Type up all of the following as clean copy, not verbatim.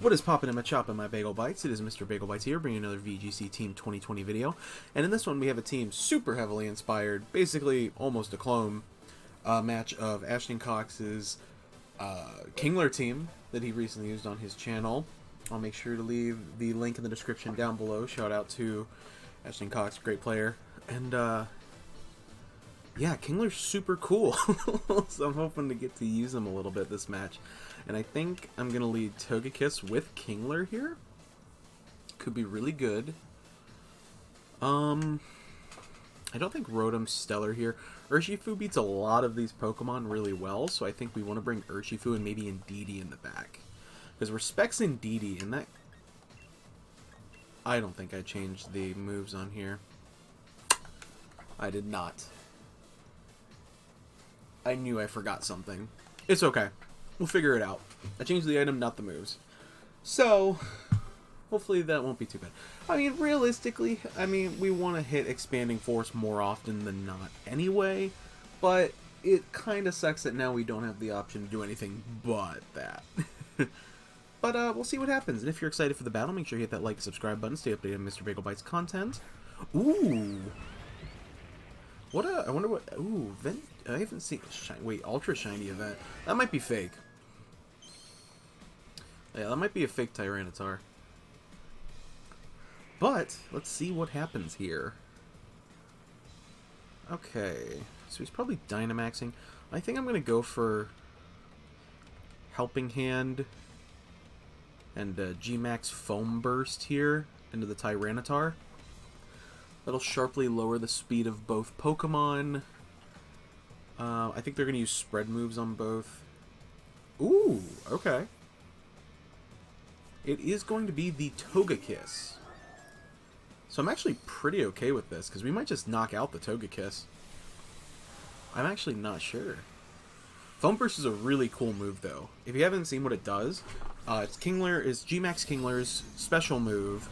What is poppin' in my chop and my Bagel Bites? It is Mr. Bagel Bites here, bringing another VGC Team 2020 video. And in this one, we have a team super heavily inspired, basically almost a clone match of Ashton Cox's Kingler team that he recently used on his channel. I'll make sure to leave the link in the description down below. Shout out to Ashton Cox, great player. And yeah, Kingler's super cool, so I'm hoping to get to use him a little bit this match. And I think I'm going to lead Togekiss with Kingler here. Could be really good. I don't think Rotom's stellar here. Urshifu beats a lot of these Pokemon really well, so I think we want to bring Urshifu and maybe Indeedee in the back. Because we're Specs Indeedee, and that... I don't think I changed the moves on here. I did not. I knew I forgot something. It's okay. We'll figure it out. I changed the item, not the moves. So, hopefully that won't be too bad. I mean, realistically, we want to hit Expanding Force more often than not anyway, but it kind of sucks that now we don't have the option to do anything but that. But we'll see what happens. And if you're excited for the battle, make sure you hit that like and subscribe button. Stay updated on Mr. Bagel Bites content. Ooh! What a... I wonder what... Ooh, I haven't seen... Wait, Ultra Shiny event. That might be fake. Yeah, that might be a fake Tyranitar. But, let's see what happens here. Okay. So he's probably Dynamaxing. I think I'm going to go for... Helping Hand... And G-Max Foam Burst here into the Tyranitar. That'll sharply lower the speed of both Pokemon. I think they're going to use spread moves on both. Ooh, okay. It is going to be the Togekiss. So I'm actually pretty okay with this, because we might just knock out the Togekiss. I'm actually not sure. Foam Burst is a really cool move, though. If you haven't seen what it does, it's G-Max Kingler's special move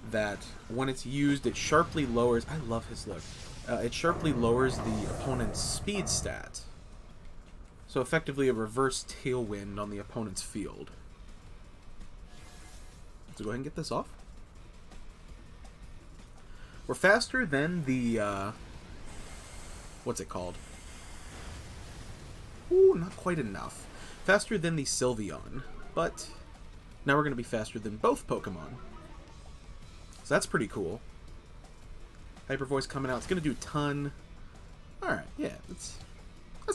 that, when it's used, it sharply lowers... I love his look. It sharply lowers the opponent's speed stat. So effectively a reverse tailwind on the opponent's field. So go ahead and get this off. We're faster than the... what's it called? Ooh, not quite enough. Faster than the Sylveon. But now we're going to be faster than both Pokemon. So that's pretty cool. Hyper Voice coming out. It's going to do a ton. Alright, yeah. That's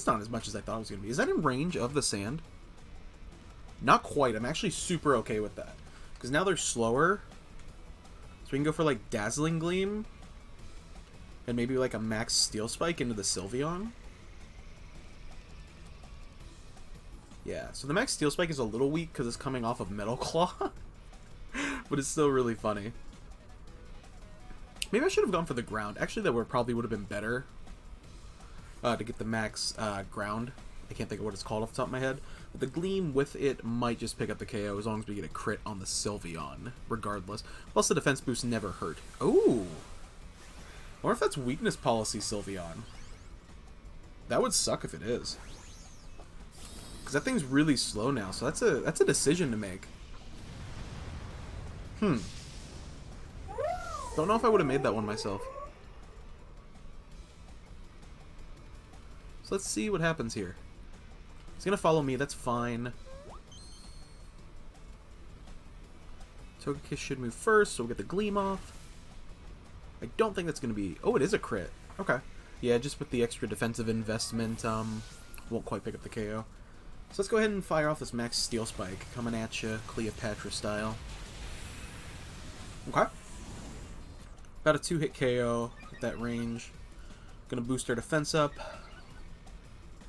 not as much as I thought it was going to be. Is that in range of the sand? Not quite. I'm actually super okay with that. Because now they're slower. So we can go for like Dazzling Gleam. And maybe like a Max Steel Spike into the Sylveon. Yeah, so the Max Steel Spike is a little weak because it's coming off of Metal Claw. But it's still really funny. Maybe I should have gone for the ground. Actually, that probably would have been better to get the max ground. I can't think of what it's called off the top of my head. But the Gleam with it might just pick up the KO as long as we get a crit on the Sylveon, regardless. Plus, the defense boost never hurt. Ooh! I wonder if that's weakness policy Sylveon. That would suck if it is. Because that thing's really slow now, so that's a decision to make. Don't know if I would have made that one myself. So let's see what happens here. He's going to follow me, that's fine. Togekiss should move first, so we'll get the Gleam off. I don't think that's going to be... Oh, it is a crit. Okay. Yeah, just with the extra defensive investment, won't quite pick up the KO. So let's go ahead and fire off this Max Steel Spike. Coming at you, Cleopatra style. Okay. About a 2-hit KO at that range. Gonna boost our defense up.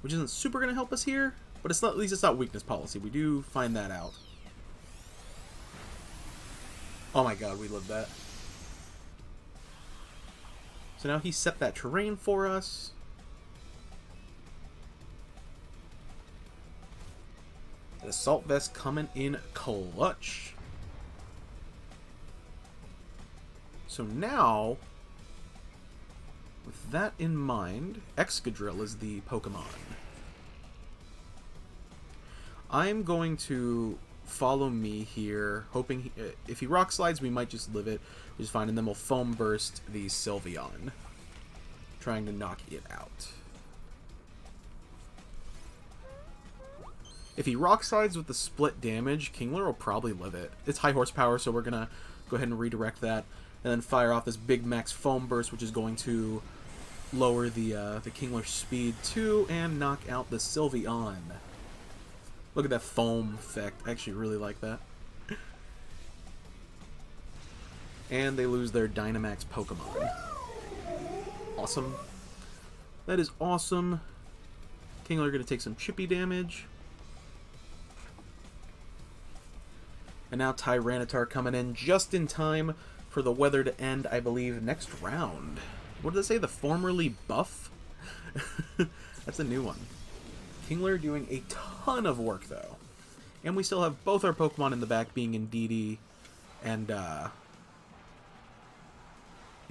Which isn't super gonna help us here, but it's not, at least it's not weakness policy. We do find that out. Oh my god, we lived that. So now he set that terrain for us. The Assault Vest coming in clutch. So now, with that in mind, Excadrill is the Pokemon. I'm going to follow me here, hoping if he rock slides, we might just live it, which is fine, and then we'll foam burst the Sylveon, trying to knock it out. If he rock slides with the split damage, Kingler will probably live it. It's high horsepower, so we're gonna go ahead and redirect that, and then fire off this big max foam burst, which is going to lower the Kingler's speed too, and knock out the Sylveon. Look at that foam effect. I actually really like that. And they lose their Dynamax Pokemon. Awesome. That is awesome. Kingler going to take some chippy damage. And now Tyranitar coming in just in time for the weather to end, I believe, next round. What did it say? The formerly buff? That's a new one. Kingler doing a ton of work, though. And we still have both our Pokemon in the back, being Indeedee and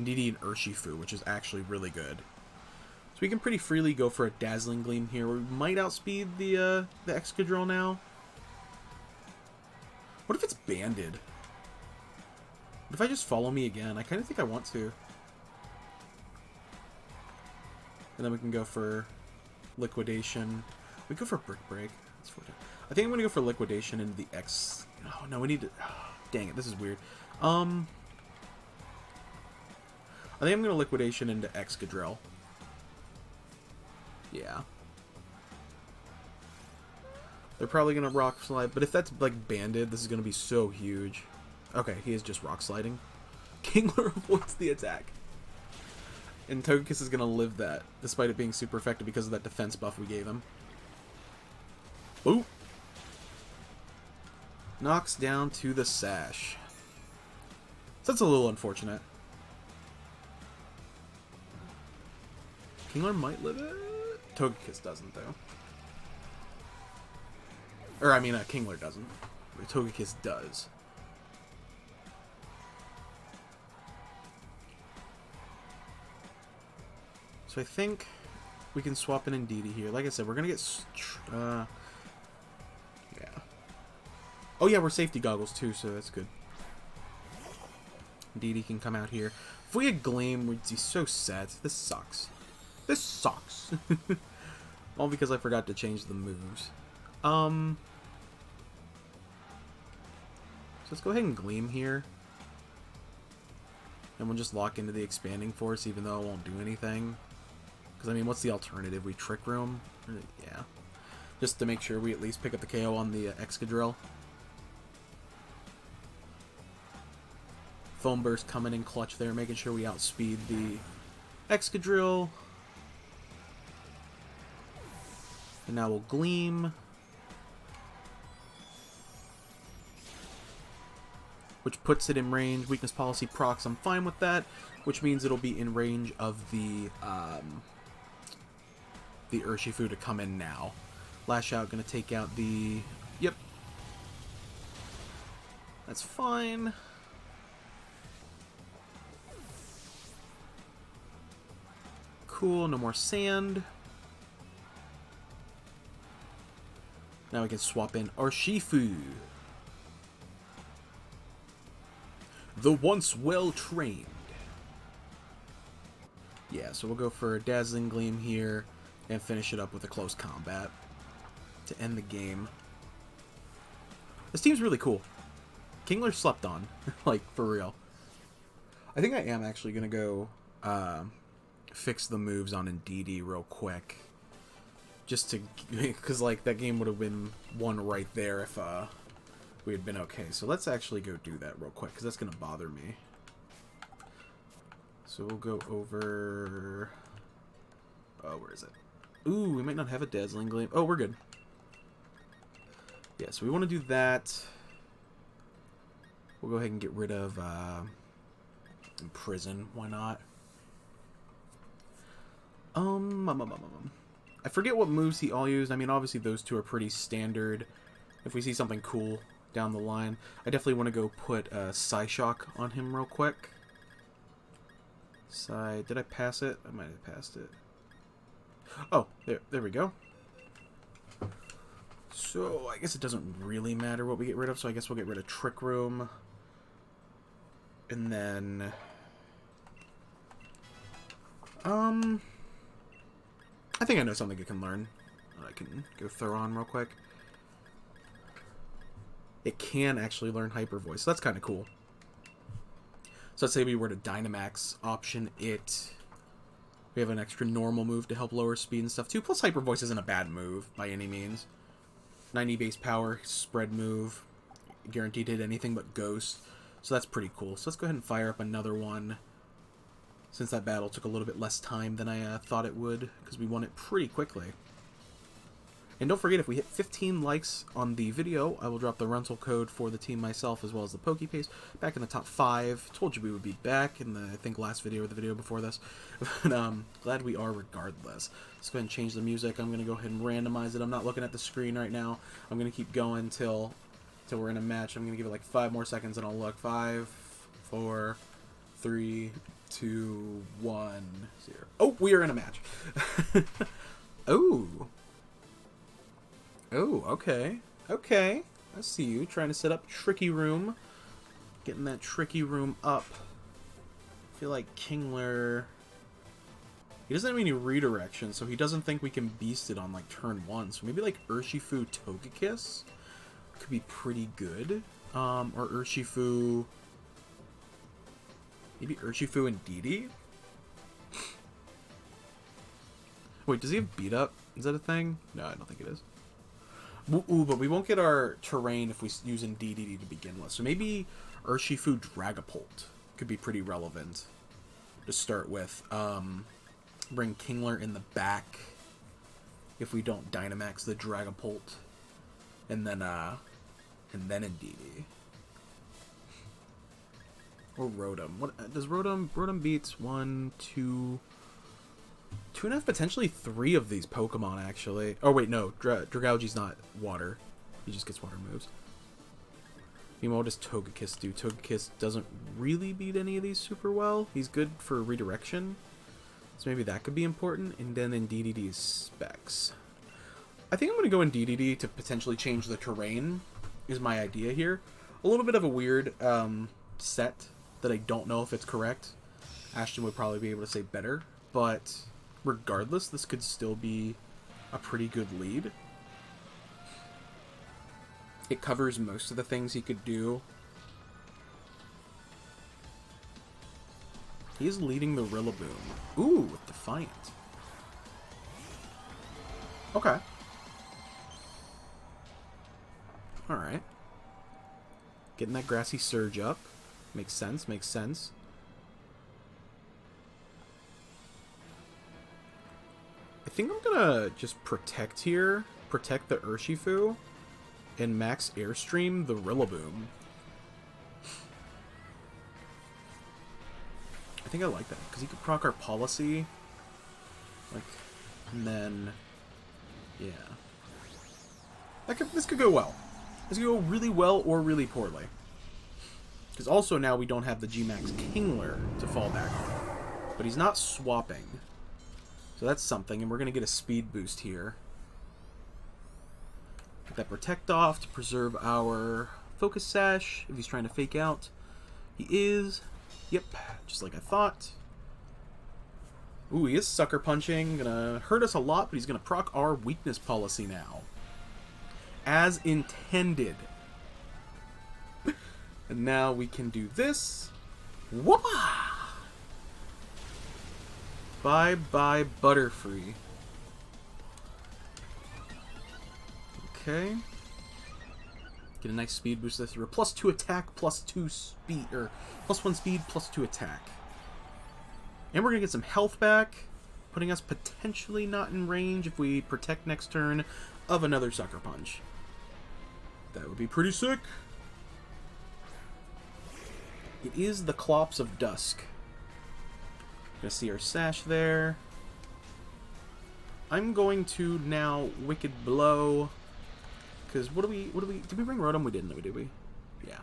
Urshifu, which is actually really good. So we can pretty freely go for a Dazzling Gleam here. We might outspeed the Excadrill now. What if it's banded? What if I just follow me again? I kind of think I want to. And then we can go for Liquidation. We go for Brick Break. I think I'm going to go for Liquidation into the X... Oh, no, we need to... Oh, dang it, this is weird. I think I'm going to Liquidation into Excadrill. Yeah. They're probably going to Rock Slide, but if that's, like, banded, this is going to be so huge. Okay, he is just Rock Sliding. Kingler avoids the attack. And Togekiss is going to live that, despite it being super effective because of that defense buff we gave him. Ooh! Knocks down to the Sash. So that's a little unfortunate. Kingler might live it? Togekiss doesn't, though. Or, I mean, Kingler doesn't. Togekiss does. So I think we can swap in Indeedee here. Like I said, we're going to get... yeah. Oh, yeah, we're safety goggles, too, so that's good. Indeedee can come out here. If we had Gleam, we'd be so sad. This sucks. This sucks. All because I forgot to change the moves. So let's go ahead and Gleam here. And we'll just lock into the Expanding Force, even though it won't do anything. Because, I mean, what's the alternative? We Trick Room? Yeah. Just to make sure we at least pick up the KO on the Excadrill. Foam Burst coming in clutch there, making sure we outspeed the Excadrill. And now we'll Gleam. Which puts it in range. Weakness Policy procs, I'm fine with that. Which means it'll be in range of the Urshifu to come in now. Lash Out, gonna take out the... Yep. That's fine. Cool, no more sand. Now we can swap in Urshifu. The once well-trained. Yeah, so we'll go for a Dazzling Gleam here and finish it up with a close combat to end the game. This team's really cool. Kingler slept on. Like, for real. I think I am actually going to go fix the moves on Indeedee real quick. Just to... Because, like, that game would have been won right there if we had been okay. So let's actually go do that real quick, because that's going to bother me. So we'll go over... Oh, where is it? Ooh, we might not have a Dazzling Gleam. Oh, we're good. Yeah, so we want to do that. We'll go ahead and get rid of Imprison. Why not? I forget what moves he all used. I mean, obviously those two are pretty standard. If we see something cool down the line, I definitely want to go put Psyshock on him real quick. Did I pass it? I might have passed it. Oh, there we go. So, I guess it doesn't really matter what we get rid of, so I guess we'll get rid of Trick Room. And then... I think I know something it can learn. I can go throw on real quick. It can actually learn Hyper Voice, so that's kind of cool. So let's say we were to Dynamax option it. We have an extra normal move to help lower speed and stuff too. Plus Hyper Voice isn't a bad move by any means. 90 base power, spread move. Guaranteed hit anything but Ghost. So that's pretty cool. So let's go ahead and fire up another one. Since that battle took a little bit less time than I thought it would. Because we won it pretty quickly. And don't forget, if we hit 15 likes on the video, I will drop the rental code for the team myself as well as the PokePaste back in the top 5. Told you we would be back in the, I think, last video or the video before this. But glad we are regardless. Let's go ahead and change the music. I'm going to go ahead and randomize it. I'm not looking at the screen right now. I'm going to keep going till we're in a match. I'm going to give it like 5 more seconds and I'll look. 5, 4, 3, 2, 1, 0. Oh, we are in a match. Oh. Oh, okay. Okay. I see you. Trying to set up Tricky Room. Getting that Tricky Room up. I feel like Kingler... He doesn't have any redirection, so he doesn't think we can beast it on, like, turn 1. So maybe, like, Urshifu Togekiss could be pretty good. Or Urshifu... Maybe Urshifu and Didi? Wait, does he have beat up? Is that a thing? No, I don't think it is. Ooh, but we won't get our terrain if we use DDD to begin with. So maybe Urshifu Dragapult could be pretty relevant to start with. Bring Kingler in the back if we don't Dynamax the Dragapult. And then Indeedee. Or Rotom. What does Rotom beats 1, 2... 2.5, potentially 3 of these Pokemon, actually. Oh, wait, no. Dragalge's not water. He just gets water moves. What does Togekiss do? Togekiss doesn't really beat any of these super well. He's good for redirection. So maybe that could be important. And then in DDD's specs. I think I'm going to go in DDD to potentially change the terrain, is my idea here. A little bit of a weird set that I don't know if it's correct. Ashton would probably be able to say better, but... regardless, this could still be a pretty good lead. It covers most of the things he could do. He's leading the Rillaboom. Ooh, with Defiant. Okay. Alright. Getting that Grassy Surge up. Makes sense, makes sense. I think I'm gonna just protect here. Protect the Urshifu. And max Airstream the Rillaboom. I think I like that. Because he could proc our Policy. Like, and then... yeah. This could go well. This could go really well or really poorly. Because also now we don't have the G-Max Kingler to fall back on. But he's not swapping. So that's something, and we're going to get a speed boost here. Get that Protect off to preserve our Focus Sash if he's trying to fake out. He is. Yep, just like I thought. Ooh, he is Sucker Punching. Gonna hurt us a lot, but he's going to proc our Weakness Policy now. As intended. And now we can do this. Whoopah! Bye-bye, Butterfree. Okay. Get a nice speed boost this through. +2 attack, +2 speed, or +1 speed, +2 attack. And we're gonna get some health back, putting us potentially not in range if we protect next turn of another Sucker Punch. That would be pretty sick. It is the Clops of Dusk. Gonna see our Sash there. I'm going to now Wicked Blow. Because what do we... did we bring Rotom? We didn't, did we? Yeah.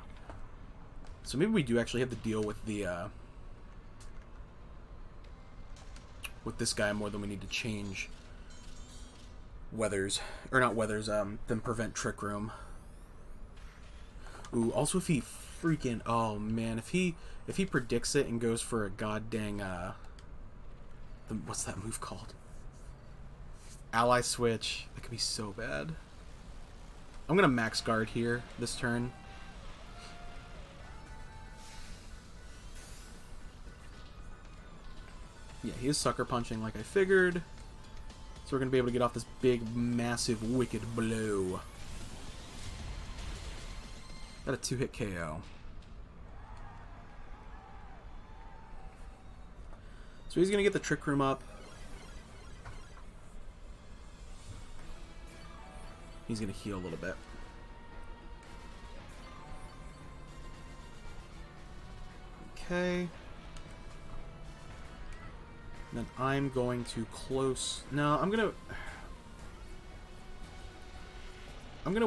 So maybe we do actually have to deal with the, with this guy more than we need to change weathers, or not weathers, then prevent Trick Room. Ooh, also if he freaking, oh man, if he predicts it and goes for a goddamn, what's that move called? Ally switch. That could be so bad. I'm gonna max guard here this turn. Yeah, he is sucker punching like I figured. So we're gonna be able to get off this big, massive, wicked blow. Got a 2-hit KO. So he's gonna get the Trick Room up. He's gonna heal a little bit. Okay. Then I'm going to close. No, I'm gonna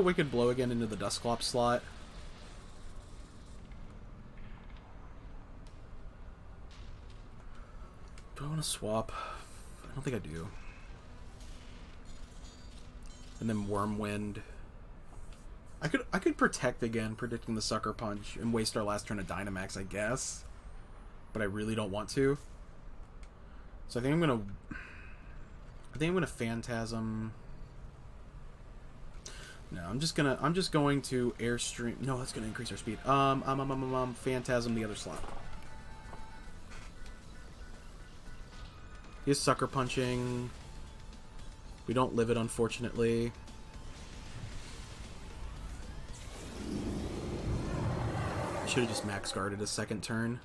Wicked Blow again into the Dusclops slot. Do I want to swap? I don't think I do. And then Wormwind. I could protect again, predicting the Sucker Punch, and waste our last turn of Dynamax, I guess. But I really don't want to. So I think I'm gonna Phantasm. No, I'm just going to Airstream. No, that's gonna increase our speed. Phantasm the other slot. He's sucker punching. We don't live it, unfortunately. Should have just max guarded a second turn.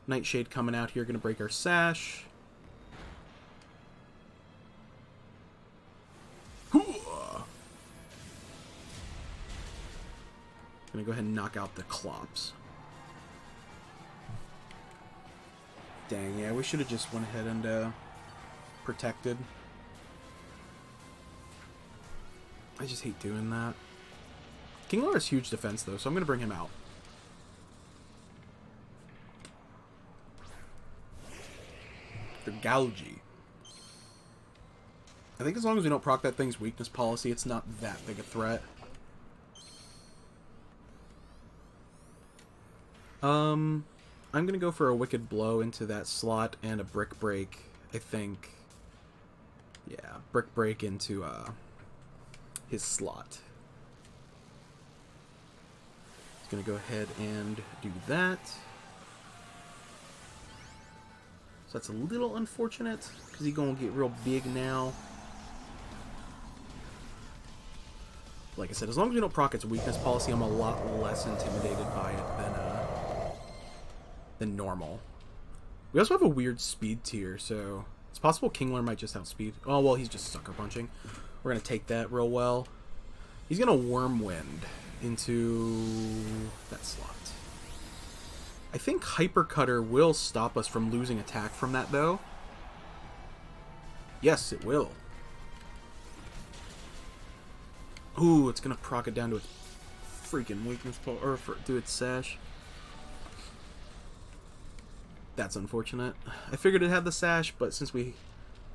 Nightshade coming out here, gonna break our sash. Gonna go ahead and knock out the Clops. Dang, yeah, we should have just went ahead and protected. I just hate doing that. Kingler has huge defense, though, so I'm going to bring him out. The Galgi. I think as long as we don't proc that thing's weakness policy, it's not that big a threat. I'm going to go for a Wicked Blow into that slot and a Brick Break, I think. Yeah, Brick Break into his slot. He's going to go ahead and do that. So that's a little unfortunate, because he's going to get real big now. Like I said, as long as we don't proc its weakness policy, I'm a lot less intimidated by it than normal. We also have a weird speed tier, so it's possible Kingler might just outspeed. Oh, well, he's just sucker punching. We're going to take that real well. He's going to Wormwind into that slot. I think Hyper Cutter will stop us from losing attack from that, though. Yes, it will. Ooh, it's going to proc it down to its freaking weakness, or to its sash. That's unfortunate. I figured it had the sash, but since we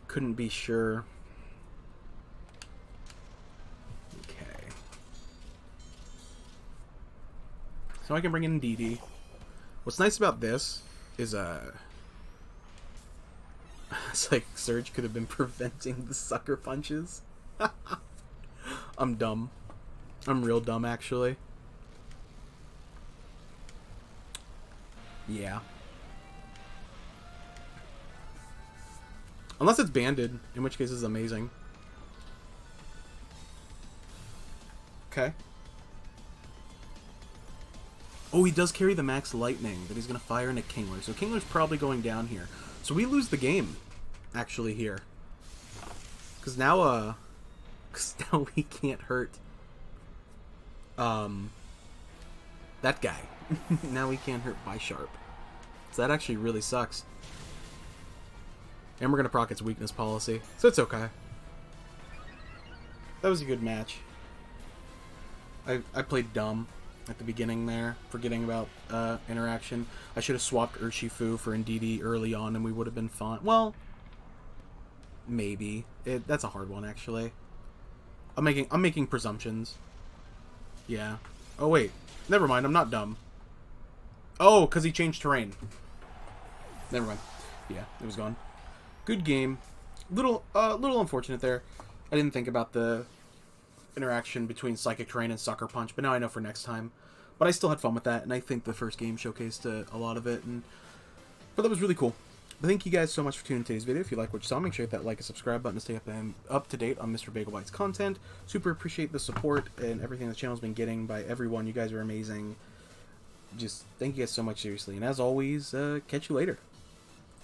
couldn't be sure. Okay. So I can bring in DD. What's nice about this is, it's like Surge could have been preventing the sucker punches. I'm dumb. I'm real dumb, actually. Yeah. Unless it's banded, in which case it's amazing. Okay. Oh, he does carry the max lightning that he's going to fire into Kingler. So Kingler's probably going down here. So we lose the game, actually, here. Because now we can't hurt that guy. Now we can't hurt Bisharp. So that actually really sucks. And we're going to proc its weakness policy. So it's okay. That was a good match. I played dumb at the beginning there, forgetting about interaction. I should have swapped Urshifu for Indeedee early on and we would have been fine. Well, Maybe. That's a hard one, actually. I'm making presumptions. Yeah. Oh, wait. Never mind, I'm not dumb. Oh, because he changed terrain. Never mind. Yeah, it was gone. Good game. Little unfortunate there. I didn't think about the interaction between Psychic Terrain and Sucker Punch, but now I know for next time. But I still had fun with that, and I think the first game showcased a lot of it, but that was really cool. But thank you guys so much for tuning in today's video. If you like what you saw, make sure to hit that like and subscribe button to stay up to date on Mr. Bagel Bites content. Super appreciate the support and everything the channel's been getting by everyone. You guys are amazing. Just thank you guys so much, seriously. And as always, catch you later.